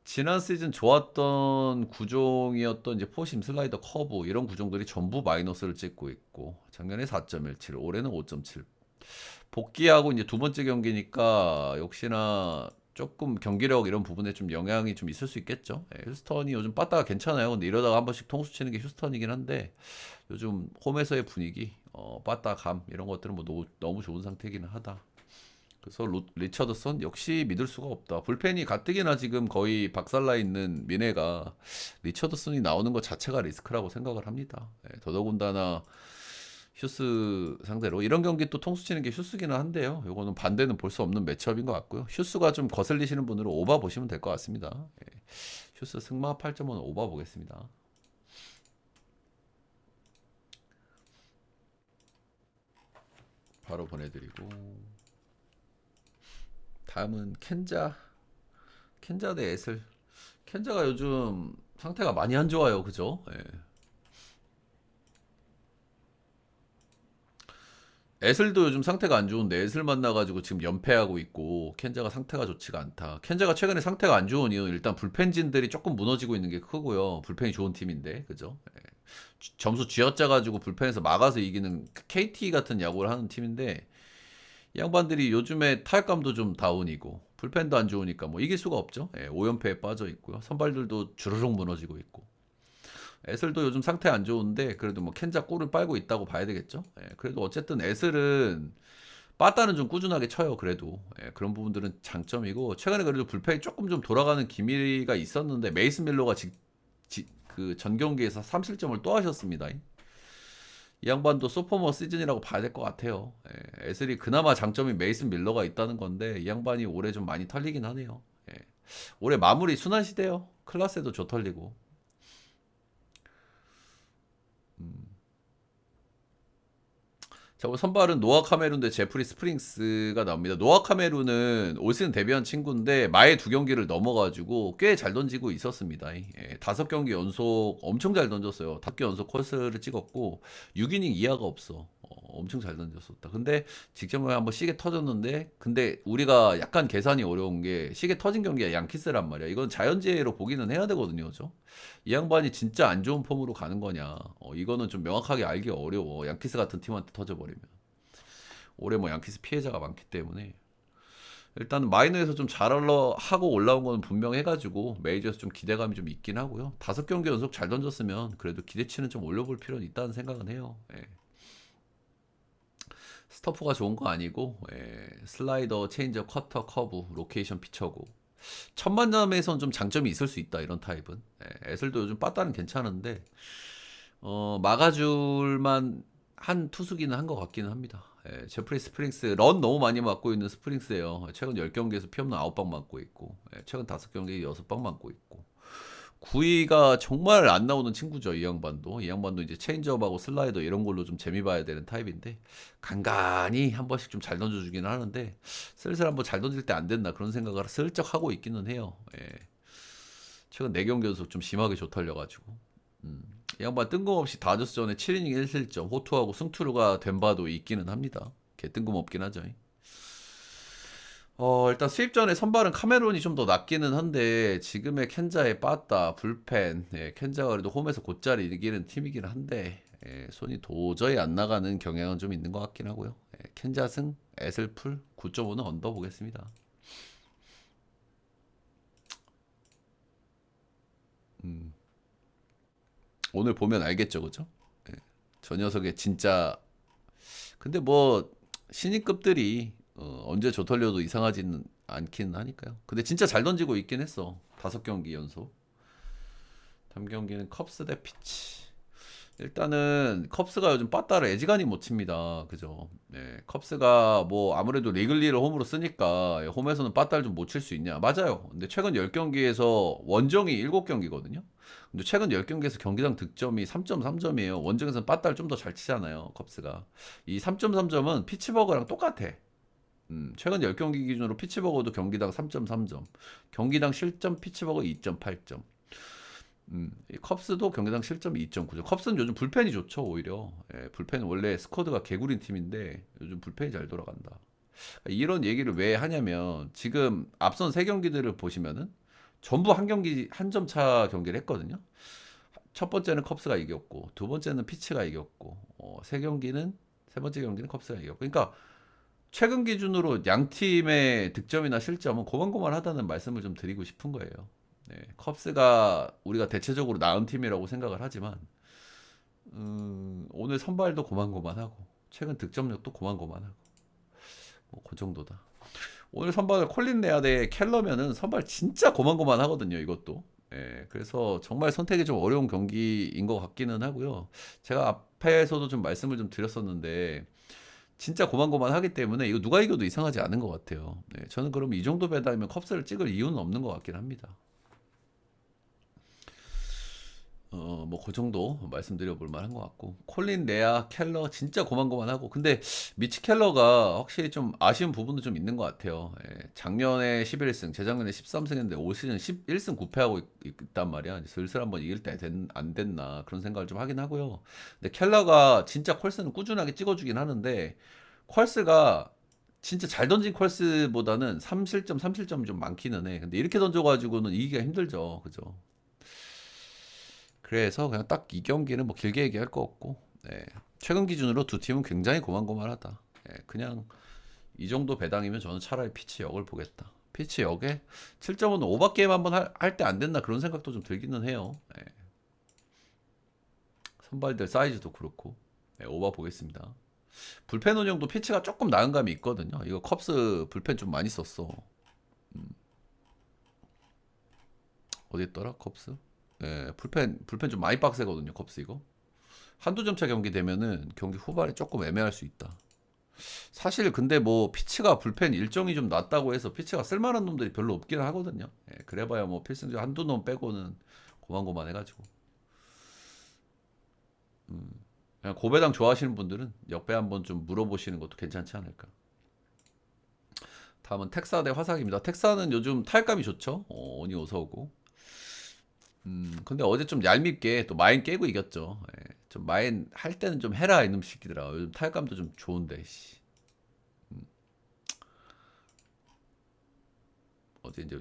지난 시즌 좋았던 구종이었던 이제 포심 슬라이더 커브 이런 구종들이 전부 마이너스를 찍고 있고 작년에 4.17 올해는 5.7 복귀하고 이제 두 번째 경기니까 역시나 조금 경기력 이런 부분에 좀 영향이 좀 있을 수 있겠죠. 휴스턴이 요즘 빠따가 괜찮아요. 근데 이러다가 한 번씩 통수 치는 게 휴스턴이긴 한데 요즘 홈에서의 분위기, 빠따 감 이런 것들은 뭐 너무 좋은 상태이기는 하다. 그래서 리처드son 역시 믿을 수가 없다. 불펜이 가뜩이나 지금 거의 박살나 있는 미네가 리처드슨이 나오는 것 자체가 리스크라고 생각을 합니다. 더더군다나 휴스 상대로 이런 경기 또 통수 치는 게 휴스기는 한데요. 요거는 반대는 볼 수 없는 매치업인 것 같고요. 휴스가 좀 거슬리시는 분으로 오바 보시면 될 것 같습니다. 휴스 승마 8.5는 오바 보겠습니다. 바로 보내드리고 다음은 켄자 대 에슬. 켄자가 요즘 상태가 많이 안 좋아요. 그죠? 예. 에슬도 요즘 상태가 안 좋은데 에슬 만나가지고 지금 연패하고 있고 켄자가 상태가 좋지가 않다. 켄자가 최근에 상태가 안 좋은 이유는 일단 불펜진들이 조금 무너지고 있는 게 크고요. 불펜이 좋은 팀인데 그죠? 예. 점수 쥐어짜가지고 불펜에서 막아서 이기는 KT 같은 야구를 하는 팀인데 이 양반들이 요즘에 타격감도 좀 다운이고 불펜도 안 좋으니까 뭐 이길 수가 없죠. 예, 5연패에 빠져 있고요. 선발들도 주르륵 무너지고 있고 에슬도 요즘 상태 안 좋은데 그래도 뭐 켄자 골을 빨고 있다고 봐야 되겠죠. 예, 그래도 어쨌든 에슬은 빠따는 좀 꾸준하게 쳐요. 그래도 예, 그런 부분들은 장점이고 최근에 그래도 불펜이 조금 좀 돌아가는 기미가 있었는데 메이슨 밀러가 그 전 경기에서 3실점을 또 하셨습니다. 이 양반도 소포머 시즌이라고 봐야 될 것 같아요. 예, 에슬이 그나마 장점이 메이슨 밀러가 있다는 건데 이 양반이 올해 좀 많이 털리긴 하네요. 예, 올해 마무리 순환시대요. 클라스에도 저 털리고. 자, 오늘 선발은 노아 카메룬 대 제프리 스프링스가 나옵니다. 노아 카메룬은 올 시즌 데뷔한 친구인데 마의 2경기를 넘어가지고 꽤 잘 던지고 있었습니다. 예, 5경기 연속 엄청 잘 던졌어요. 5개 연속 컷을 찍었고 6이닝 이하가 없어. 엄청 잘 던졌었다. 근데 직전에 한번 시계 터졌는데 근데 우리가 약간 계산이 어려운 게 시계 터진 경기가 양키스란 말이야. 이건 자연재해로 보기는 해야 되거든요. 그죠? 이 양반이 진짜 안 좋은 폼으로 가는 거냐. 이거는 좀 명확하게 알기 어려워. 양키스 같은 팀한테 터져버리면. 올해 뭐 양키스 피해자가 많기 때문에. 일단 마이너에서 좀 하고 올라온 건 분명해가지고 메이저에서 좀 기대감이 좀 있긴 하고요. 5경기 연속 잘 던졌으면 그래도 기대치는 좀 올려볼 필요는 있다는 생각은 해요. 예. 스토프가 좋은 거 아니고 예. 슬라이더, 체인저, 커터, 커브, 로케이션 피처고 천만점에선 좀 장점이 있을 수 있다 이런 타입은. 예. 에슬도 요즘 빠따는 괜찮은데 막아줄만 한 투수기는 한 것 같기는 합니다. 예, 제프리 스프링스 런 너무 많이 맞고 있는 스프링스예요. 최근 10경기에서 피없는 9방 맞고 있고 최근 5경기에 6방 맞고 있고 9위가 정말 안 나오는 친구죠. 이 양반도 이제 체인지업하고 슬라이더 이런 걸로 좀 재미 봐야 되는 타입인데 간간히 한 번씩 좀 잘 던져주기는 하는데 슬슬 한번 잘 던질 때 안 됐나 그런 생각을 슬쩍 하고 있기는 해요. 예. 최근 4경기 연속 좀 심하게 조털려가지고 이 양반 뜬금없이 다저스전에 7이닝 1실점 호투하고 승투루가 된 바도 있기는 합니다. 개 뜬금없긴 하죠. 일단 수입전에 선발은 카메론이 좀 더 낫기는 한데 지금의 켄자에 빠따 불펜 켄자가 그래도 홈에서 곧잘 이기는 팀이긴 한데 손이 도저히 안 나가는 경향은 좀 있는 것 같긴 하고요. 켄자 승 에슬풀 9.5는 언더 보겠습니다. 오늘 보면 알겠죠, 그죠? 저 녀석의 진짜 근데 뭐 신인급들이 언제 조털려도 이상하지는 않긴 하니까요. 근데 진짜 잘 던지고 있긴 했어. 5경기 연속. 다음 경기는 컵스 대 피치. 일단은 컵스가 요즘 빠따를 애지간히 못 칩니다. 그죠? 네, 컵스가 뭐 아무래도 리글리를 홈으로 쓰니까 홈에서는 빠따를 좀 못 칠 수 있냐? 맞아요. 근데 최근 10경기에서 원정이 7경기거든요. 근데 최근 10경기에서 경기당 득점이 3.3점이에요. 원정에서는 빠따를 좀 더 잘 치잖아요. 컵스가. 이 3.3점은 피츠버그랑 똑같아. 최근 10경기 기준으로 피츠버그도 경기당 3.3점, 경기당 실점 피츠버그 2.8점. 이 컵스도 경기당 실점이 2.9점. 컵스는 요즘 불펜이 좋죠, 오히려. 불펜은 원래 스쿼드가 개구린 팀인데 요즘 불펜이 잘 돌아간다. 이런 얘기를 왜 하냐면 지금 앞선 3경기들을 보시면은 전부 한 경기 한 점 차 경기를 했거든요. 첫 번째는 컵스가 이겼고 두 번째는 피츠가 이겼고 세 번째 경기는 컵스가 이겼고 그러니까 최근 기준으로 양 팀의 득점이나 실점은 고만고만하다는 말씀을 좀 드리고 싶은 거예요. 네, 컵스가 우리가 대체적으로 나은 팀이라고 생각을 하지만 오늘 선발도 고만고만하고 최근 득점력도 고만고만하고 뭐 그 정도다. 오늘 선발을 콜린 레아 대 켈러면은 선발 진짜 고만고만하거든요. 이것도. 그래서 정말 선택이 좀 어려운 경기인 것 같기는 하고요. 제가 앞에서도 좀 말씀을 좀 드렸었는데 진짜 고만고만하기 때문에 이거 누가 이겨도 이상하지 않은 것 같아요. 저는 그럼 이 정도 배당이면 컵스를 찍을 이유는 없는 것 같긴 합니다. 뭐 그 정도 말씀드려 볼 만한 것 같고 콜린 레아 켈러 진짜 고만고만하고 근데 미치 켈러가 확실히 좀 아쉬운 부분도 좀 있는 것 같아요. 예, 작년에 11승 재작년에 13승했는데 올 시즌 11승 9패하고 있단 말이야. 이제 슬슬 한번 이길 때 안 됐나 그런 생각을 좀 하긴 하고요. 근데 켈러가 진짜 퀄스는 꾸준하게 찍어주긴 하는데 퀄스가 진짜 잘 던진 퀄스보다는 3실점이 좀 많기는 해. 근데 이렇게 던져가지고는 이기기가 힘들죠. 그죠? 그래서 그냥 딱 이 경기는 뭐 길게 얘기할 거 없고 네. 최근 기준으로 두 팀은 굉장히 고만고만하다. 그냥 이 정도 배당이면 저는 차라리 피치 역을 보겠다. 피치 역에 7.5는 오버 게임 한번 할 때 안 됐나 그런 생각도 좀 들기는 해요. 선발들 사이즈도 그렇고 오버 보겠습니다. 불펜 운영도 피치가 조금 나은 감이 있거든요. 이거 컵스 불펜 좀 많이 썼어. 어디 있더라 컵스? 불펜 좀 많이 빡세거든요 컵스 이거. 한두 점차 경기 되면은 경기 후반에 조금 애매할 수 있다. 사실 근데 뭐 피치가 불펜 일정이 좀 낮다고 해서 피치가 쓸만한 놈들이 별로 없기는 하거든요. 그래봐야 뭐 필승전 한두 놈 빼고는 고만고만 해가지고 그냥 고배당 좋아하시는 분들은 역배 한번 좀 물어보시는 것도 괜찮지 않을까. 다음은 텍사 대 화삭입니다. 텍사는 요즘 타격감이 좋죠. 언니 어서 오고. 근데 어제 좀 얄밉게 또 마인 깨고 이겼죠. 좀 마인 할 때는 좀 해라 이놈 새끼들아. 요즘 타격감도 좀 좋은데. 씨. 어제 이제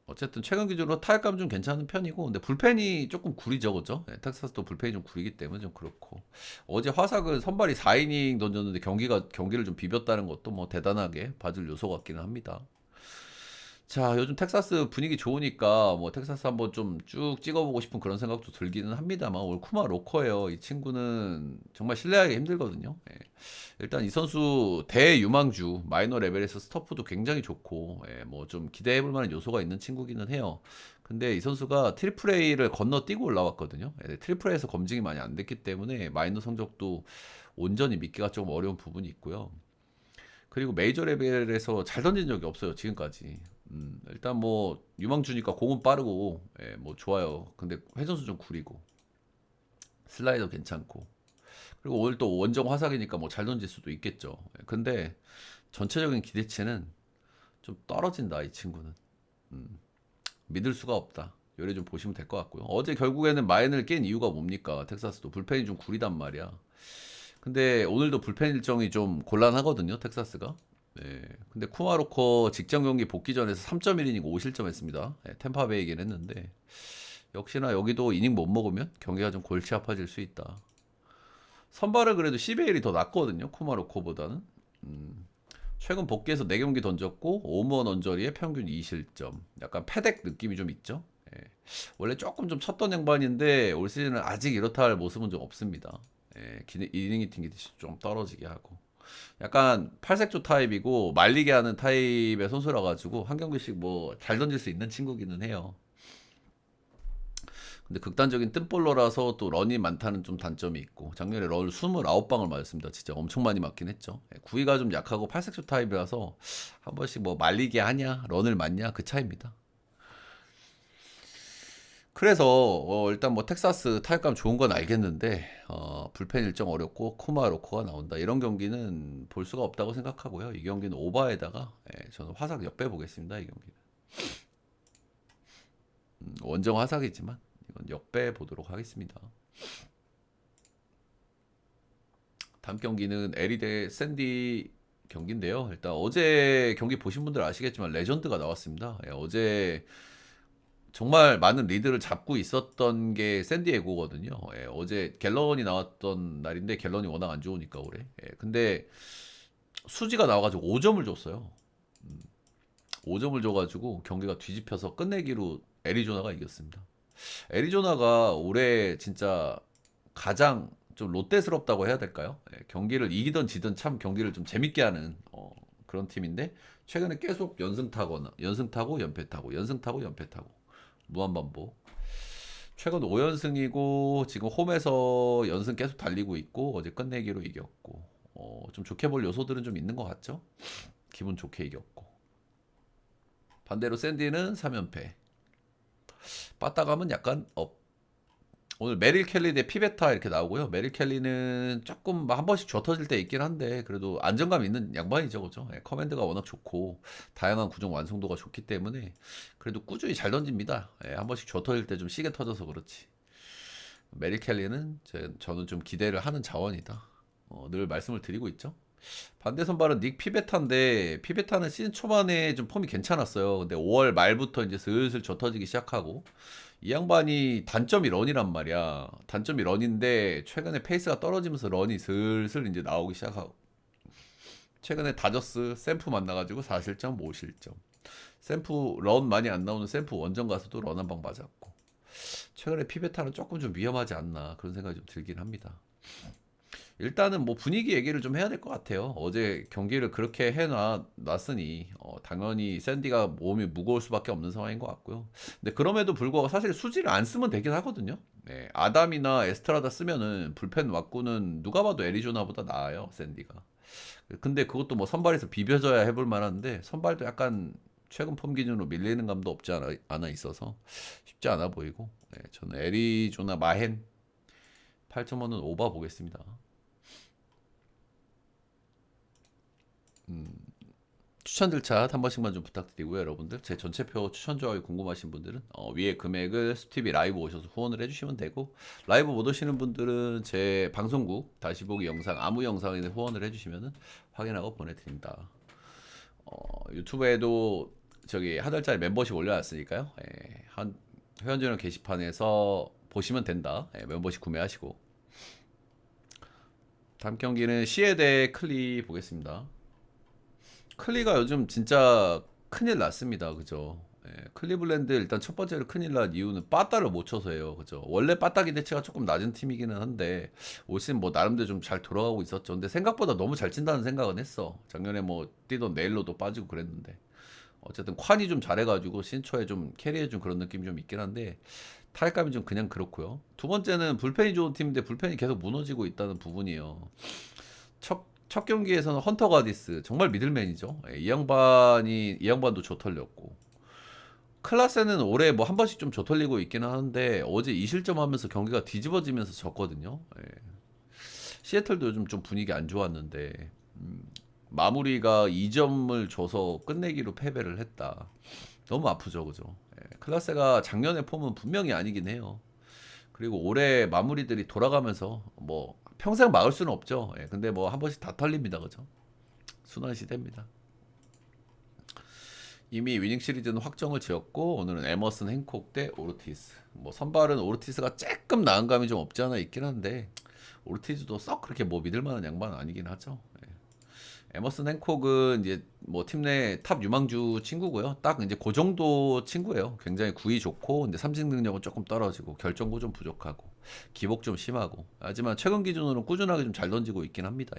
어쨌든 최근 기준으로 타격감 좀 괜찮은 편이고 근데 불펜이 조금 구리죠 그죠? 텍사스도 불펜이 좀 구리기 때문에 좀 그렇고 어제 화삭은 선발이 4이닝 던졌는데 경기를 좀 비볐다는 것도 뭐 대단하게 봐줄 요소 같기는 합니다. 자, 요즘 텍사스 분위기 좋으니까 뭐 텍사스 한번 좀 쭉 찍어보고 싶은 그런 생각도 들기는 합니다만 올 쿠마 로커예요. 이 친구는 정말 신뢰하기 힘들거든요. 일단 이 선수 대유망주 마이너 레벨에서 스토프도 굉장히 좋고 뭐 좀 기대해볼 만한 요소가 있는 친구기는 해요. 근데 이 선수가 트리플 A를 건너뛰고 올라왔거든요. 트리플 A에서 검증이 많이 안 됐기 때문에 마이너 성적도 온전히 믿기가 조금 어려운 부분이 있고요. 그리고 메이저 레벨에서 잘 던진 적이 없어요 지금까지. 일단 뭐 유망주니까 공은 빠르고 뭐 좋아요. 근데 회전수 좀 구리고 슬라이더 괜찮고 그리고 오늘 또 원정 화삭이니까 뭐 잘 던질 수도 있겠죠. 근데 전체적인 기대치는 좀 떨어진다 이 친구는. 믿을 수가 없다. 요래 좀 보시면 될 것 같고요. 어제 결국에는 마인을 깬 이유가 뭡니까? 텍사스도 불펜이 좀 구리단 말이야. 근데 오늘도 불펜 일정이 좀 곤란하거든요 텍사스가. 근데 쿠마로커 직전 경기 복귀 전에서 3.1이닝 5실점 했습니다. 템파베이긴 했는데 역시나 여기도 이닝 못 먹으면 경기가 좀 골치 아파질 수 있다. 선발은 그래도 CBL이 더 낫거든요 쿠마로커보다는. 최근 복귀해서 4경기 던졌고 오먼 언저리에 평균 2실점. 약간 패덱 느낌이 좀 있죠. 원래 조금 좀 쳤던 양반인데 올 시즌은 아직 이렇다 할 모습은 좀 없습니다. 이닝이 튕기듯이 좀 떨어지게 하고 약간 팔색조 타입이고 말리게 하는 타입의 선수라 가지고 한 경기씩 뭐 잘 던질 수 있는 친구기는 해요. 근데 극단적인 뜬볼러라서 또 런이 많다는 좀 단점이 있고 작년에 런을 29방을 맞았습니다. 진짜 엄청 많이 맞긴 했죠. 구위가 좀 약하고 팔색조 타입이라서 한 번씩 뭐 말리게 하냐 런을 맞냐 그 차이입니다. 그래서 일단 뭐 텍사스 타격감 좋은 건 알겠는데 불펜 일정 어렵고 코마로코가 나온다 이런 경기는 볼 수가 없다고 생각하고요. 이 경기는 오바에다가 저는 화삭 역배 보겠습니다. 이 경기는 원정 화삭이지만 이건 역배 보도록 하겠습니다. 다음 경기는 에리 대 샌디 경기인데요. 일단 어제 경기 보신 분들 아시겠지만 레전드가 나왔습니다. 어제 정말 많은 리드를 잡고 있었던 게 샌디에고거든요. 어제 갤런이 나왔던 날인데 갤런이 워낙 안 좋으니까 올해. 근데 수지가 나와가지고 5점을 줬어요. 5점을 줘가지고 경기가 뒤집혀서 끝내기로 애리조나가 이겼습니다. 애리조나가 올해 진짜 가장 좀 롯데스럽다고 해야 될까요? 경기를 이기든 지든 참 경기를 좀 재밌게 하는 그런 팀인데 최근에 계속 연승 타거나 연승 타고 연패 타고 연승 타고 연패 타고 무한반복. 최근 5연승이고 지금 홈에서 연승 계속 달리고 있고 어제 끝내기로 이겼고 좀 좋게 볼 요소들은 좀 있는 것 같죠? 기분 좋게 이겼고 반대로 샌디는 3연패 빠따감은 약간 업 오늘 메릴 켈리 대 피베타 이렇게 나오고요. 메릴 켈리는 조금 한 번씩 쥐어 터질 때 있긴 한데 그래도 안정감 있는 양반이죠, 그죠? 예, 커맨드가 워낙 좋고 다양한 구종 완성도가 좋기 때문에 그래도 꾸준히 잘 던집니다. 예, 한 번씩 쥐어 터질 때 좀 시계 터져서 그렇지. 메릴 켈리는 저는 좀 기대를 하는 자원이다. 늘 말씀을 드리고 있죠. 반대 선발은 닉 피베타인데 피베타는 시즌 초반에 좀 폼이 괜찮았어요. 근데 5월 말부터 이제 슬슬 젖어지기 시작하고 이 양반이 단점이 런이란 말이야. 단점이 런인데 최근에 페이스가 떨어지면서 런이 슬슬 이제 나오기 시작하고 최근에 다저스 샘프 만나가지고 4실점 5실점 샘프 런 많이 안 나오는 샘프 원정 가서도 런 한 방 맞았고 최근에 피베타는 조금 좀 위험하지 않나 그런 생각이 좀 들긴 합니다. 일단은 뭐 분위기 얘기를 좀 해야 될 것 같아요. 어제 경기를 그렇게 해놨으니 당연히 샌디가 몸이 무거울 수밖에 없는 상황인 것 같고요. 근데 그럼에도 불구하고 사실 수지를 안 쓰면 되긴 하거든요. 네, 아담이나 에스트라다 쓰면은 불펜 왁구는 누가 봐도 애리조나보다 나아요, 샌디가. 근데 그것도 뭐 선발에서 비벼줘야 해볼 만한데 선발도 약간 최근 폼 기준으로 밀리는 감도 없지 않아 있어서 쉽지 않아 보이고 저는 애리조나 마헨 8.5는 오버 보겠습니다. 추천들 차 한 번씩만 좀 부탁드리고요, 여러분들. 제 전체표 추천 조합이 궁금하신 분들은 위에 금액을 스티비 라이브 오셔서 후원을 해주시면 되고 라이브 못 오시는 분들은 제 방송국 다시 보기 영상 아무 영상에 후원을 해주시면 확인하고 보내드립니다. 유튜브에도 저기 한 달짜리 멤버십 올려놨으니까요. 한 회원전용 게시판에서 보시면 된다. 멤버십 구매하시고 다음 경기는 시에 대 클리 보겠습니다. 클리가 요즘 진짜 큰일 났습니다. 그죠? 클리블랜드 일단 첫 번째로 큰일 난 이유는 빠따를 못 쳐서예요. 그죠? 원래 빠따 기대치가 조금 낮은 팀이기는 한데 올 시즌 뭐 나름대로 좀 잘 돌아가고 있었죠. 근데 생각보다 너무 잘 친다는 생각은 했어. 작년에 뭐 뛰던 네일로도 빠지고 그랬는데 어쨌든 콴이 좀 잘해가지고 신초에 좀 캐리해준 그런 느낌이 좀 있긴 한데 타격감이 좀 그냥 그렇고요. 두 번째는 불펜이 좋은 팀인데 불펜이 계속 무너지고 있다는 부분이에요. 첫 경기에서는 헌터 가디스 정말 미들맨이죠. 이 양반도 조털렸고 클라세는 올해 뭐 한 번씩 좀 조털리고 있기는 하는데 어제 2실점 하면서 경기가 뒤집어지면서 졌거든요. 시애틀도 요즘 좀 분위기 안 좋았는데 마무리가 2점을 줘서 끝내기로 패배를 했다. 너무 아프죠, 그죠? 클라세가 작년의 폼은 분명히 아니긴 해요. 그리고 올해 마무리들이 돌아가면서 뭐 평생 막을 수는 없죠. 근데 뭐 한 번씩 다 털립니다, 그죠? 순환 시대입니다. 이미 위닝 시리즈는 확정을 지었고 오늘은 에머슨 행콕 대 오르티스. 뭐 선발은 오르티스가 조금 나은 감이 좀 없지 않아 있긴 한데 오르티즈도 썩 그렇게 뭐 믿을 만한 양반은 아니긴 하죠. 에머슨 행콕은 이제 뭐 팀 내 탑 유망주 친구고요. 딱 이제 그 정도 친구예요. 굉장히 구위 좋고 근데 삼진 능력은 조금 떨어지고 결정고 좀 부족하고 기복 좀 심하고 하지만 최근 기준으로는 꾸준하게 좀 잘 던지고 있긴 합니다.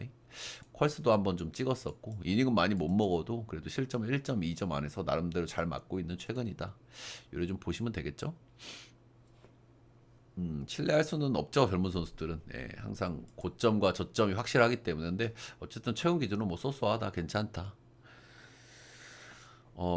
퀄스도 한번 좀 찍었었고 이닝은 많이 못 먹어도 그래도 실점 1.2점 안에서 나름대로 잘 맞고 있는 최근이다. 요래 좀 보시면 되겠죠. 신뢰할 수는 없죠 젊은 선수들은 항상 고점과 저점이 확실하기 때문에 근데 어쨌든 최근 기준으로 뭐 소소하다 괜찮다.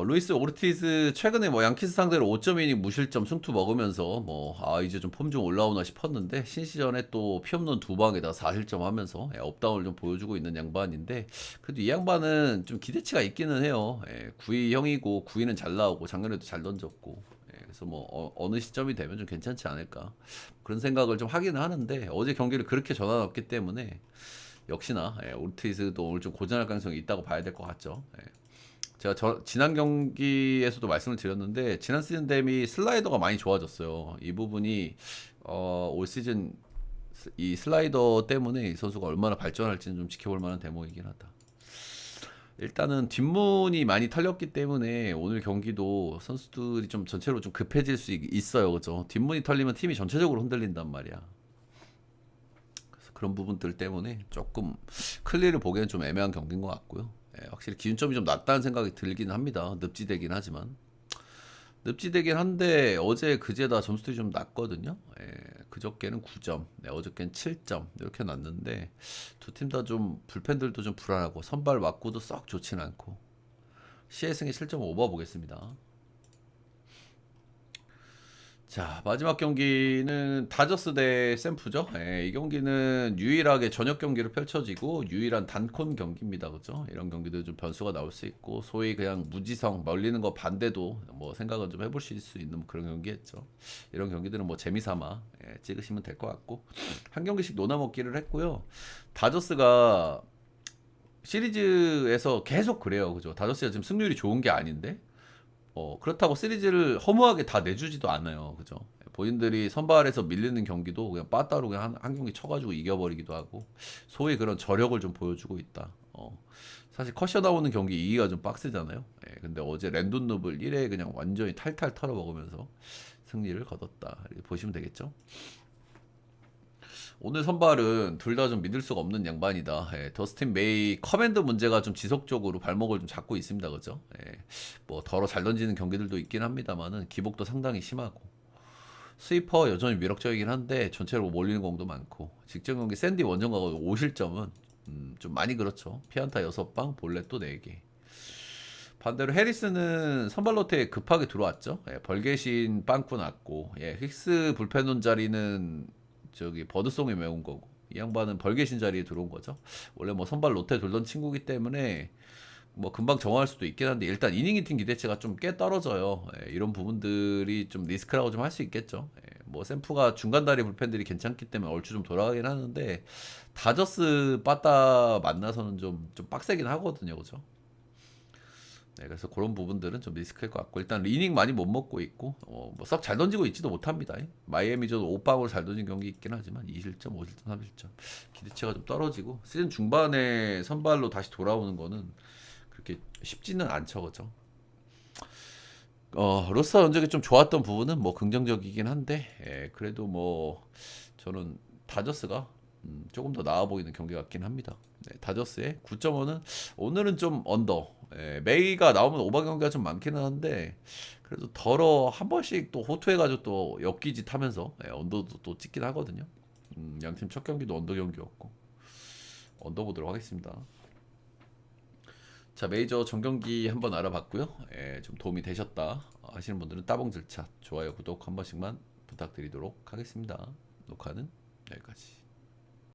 루이스 오르티즈 최근에 뭐 양키스 상대로 5.2이닝 무실점 승투 먹으면서 뭐 이제 좀 폼 좀 올라오나 싶었는데 신시전에 또 피 없는 두 방에다 4실점 하면서 업다운을 좀 보여주고 있는 양반인데 그래도 이 양반은 좀 기대치가 있기는 해요. 9위 형이고 9위는 잘 나오고 작년에도 잘 던졌고 그래서 뭐 어느 시점이 되면 좀 괜찮지 않을까 그런 생각을 좀 하기는 하는데 어제 경기를 그렇게 전환했기 때문에 역시나 오르티즈도 오늘 좀 고전할 가능성이 있다고 봐야 될 것 같죠. 제가 지난 경기에서도 말씀을 드렸는데 지난 시즌 대비 슬라이더가 많이 좋아졌어요. 이 부분이 올 시즌 이 슬라이더 때문에 이 선수가 얼마나 발전할지는 좀 지켜볼 만한 대목이긴 하다. 일단은 뒷문이 많이 털렸기 때문에 오늘 경기도 선수들이 좀 전체로 좀 급해질 수 있어요. 그죠? 뒷문이 털리면 팀이 전체적으로 흔들린단 말이야. 그래서 그런 부분들 때문에 조금 클리를 보기에는 좀 애매한 경기인 것 같고요. 확실히 기준점이 좀 낮다는 생각이 들긴 합니다. 늪지대긴 하지만 늪지대긴 한데 어제 그제다 점수들이 좀 낮거든요. 그저께는 9점, 어저께는 7점 이렇게 났는데 두 팀 다 좀 불펜들도 좀 불안하고 선발 맞고도 썩 좋진 않고 시혜승이 실점 오버 보겠습니다. 자, 마지막 경기는 다저스 대 샘프죠. 이 경기는 유일하게 저녁 경기로 펼쳐지고 유일한 단콘 경기입니다. 그죠? 이런 경기도 좀 변수가 나올 수 있고 소위 그냥 무지성 멀리는 거 반대도 뭐 생각은 좀 해보실 수 있는 그런 경기였죠. 이런 경기들은 뭐 재미삼아 찍으시면 될 것 같고 한 경기씩 노나먹기를 했고요. 다저스가 시리즈에서 계속 그래요. 그죠? 다저스가 지금 승률이 좋은 게 아닌데 그렇다고 시리즈를 허무하게 다 내주지도 않아요. 그죠? 본인들이 선발에서 밀리는 경기도 그냥 빠따로 그냥 한 경기 쳐가지고 이겨버리기도 하고 소위 그런 저력을 좀 보여주고 있다. 사실 컷셔 나오는 경기 이기가 좀 빡세잖아요. 근데 어제 랜돈 눕을 1회 그냥 완전히 탈탈 털어먹으면서 승리를 거뒀다. 이렇게 보시면 되겠죠? 오늘 선발은 둘 다 좀 믿을 수가 없는 양반이다. 더스틴 메이 커맨드 문제가 좀 지속적으로 발목을 좀 잡고 있습니다. 그죠? 뭐 더러 잘 던지는 경기들도 있긴 합니다만은 기복도 상당히 심하고 스위퍼 여전히 위력적이긴 한데 전체로 몰리는 공도 많고 직전 경기 샌디 원정가가 5실점은 좀 많이 그렇죠. 피안타 6방, 볼넷 또 4개. 반대로 해리스는 선발 로테에 급하게 들어왔죠. 벌개신 빵꾸 났고 힉스 불펜 자리는 저기 버드송이 메운 거고 이 양반은 벌개신 자리에 들어온 거죠. 원래 뭐 선발 로테 돌던 친구기 때문에 뭐 금방 정화할 수도 있긴 한데 일단 이닝 히팅 기대치가 좀 꽤 떨어져요. 이런 부분들이 좀 리스크라고 좀 할 수 있겠죠. 뭐 샘프가 중간 다리 불펜들이 괜찮기 때문에 얼추 좀 돌아가긴 하는데 다저스 빠따 만나서는 좀 빡세긴 하거든요. 그죠? 그래서 그런 부분들은 좀 리스크일 것 같고 일단 리닝 많이 못 먹고 있고 뭐썩 잘 던지고 있지도 못합니다. 마이애미저도 5방으로 잘 던진 경기 있긴 하지만 2실점, 5실점, 3실점 기대치가 좀 떨어지고 시즌 중반에 선발로 다시 돌아오는 거는 그렇게 쉽지는 않죠. 그죠? 로스터 전적이 좀 좋았던 부분은 뭐 긍정적이긴 한데 그래도 뭐 저는 다저스가 조금 더 나아 보이는 경기 같긴 합니다. 다저스의 9.5는 오늘은 좀 언더. 메이가 나오면 오버 경기가 좀 많기는 한데 그래도 덜어 한 번씩 또 호투해가지고 또 엮기짓 하면서 언더도 또 찍긴 하거든요. 양팀 첫 경기도 언더 경기였고 언더 보도록 하겠습니다. 자, 메이저 정경기 한번 알아봤고요. 좀 도움이 되셨다 하시는 분들은 따봉 절차, 좋아요, 구독 한 번씩만 부탁드리도록 하겠습니다. 녹화는 여기까지.